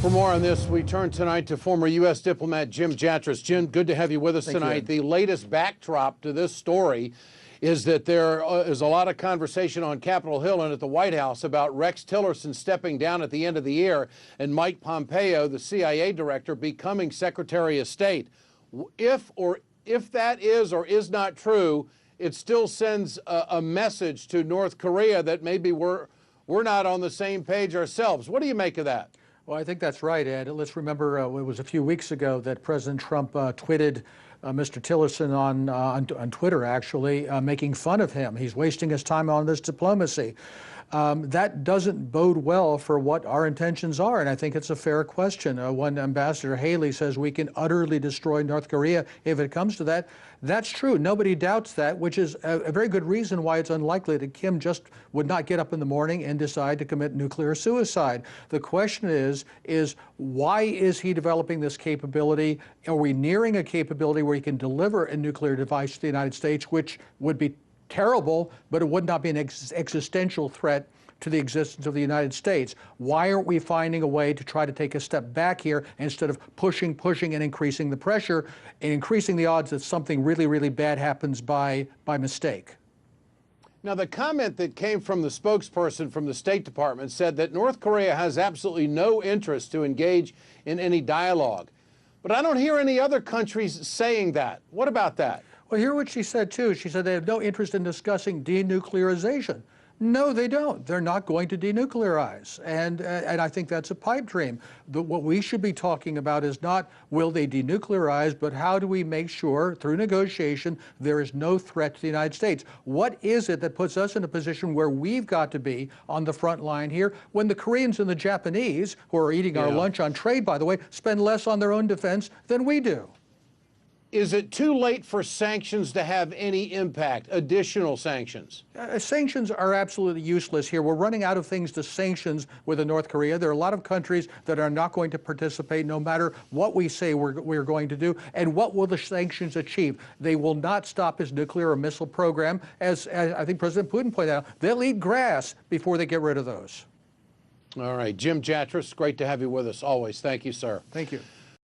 For more on this, we turn tonight to former U.S. diplomat Jim Jatras. Jim, good to have you with us tonight. The latest backdrop to this story is that there is a lot of conversation on Capitol Hill and at the White House about Rex Tillerson stepping down at the end of the year and Mike Pompeo, the CIA director, becoming Secretary of State. If that is or is not true, it still sends a message to North Korea that maybe we're not on the same page ourselves. What do you make of that? Well, I think that's right, Ed. Let's remember it was a few weeks ago that President Trump tweeted Mr. Tillerson on Twitter, actually, making fun of him. He's wasting his time on this diplomacy. That doesn't bode well for what our intentions are, and I think it's a fair question. When Ambassador Haley says we can utterly destroy North Korea if it comes to that, that's true. Nobody doubts that, which is a very good reason why it's unlikely that Kim just would not get up in the morning and decide to commit nuclear suicide. The question is why is he developing this capability? Are we nearing a capability where he can deliver a nuclear device to the United States, which would be terrible, but it would not be an existential threat to the existence of the United States? Why aren't we finding a way to try to take a step back here instead of pushing and increasing the pressure and increasing the odds that something really, really bad happens by mistake? Now, the comment that came from the spokesperson from the State Department said that North Korea has absolutely no interest to engage in any dialogue. But I don't hear any other countries saying that. What about that? Well, hear what she said, too. She said they have no interest in discussing denuclearization. No, they don't. They're not going to denuclearize. And I think that's a pipe dream. What we should be talking about is not will they denuclearize, but how do we make sure, through negotiation, there is no threat to the United States? What is it that puts us in a position where we've got to be on the front line here when the Koreans and the Japanese, who are eating our lunch on trade, by the way, spend less on their own defense than we do? Is it too late for sanctions to have any impact, additional sanctions? Sanctions are absolutely useless here. We're running out of things to sanctions with North Korea. There are a lot of countries that are not going to participate no matter what we say we're going to do. And what will the sanctions achieve? They will not stop his nuclear or missile program. As I think President Putin pointed out, they'll eat grass before they get rid of those. All right. Jim Jatras, great to have you with us always. Thank you, sir. Thank you.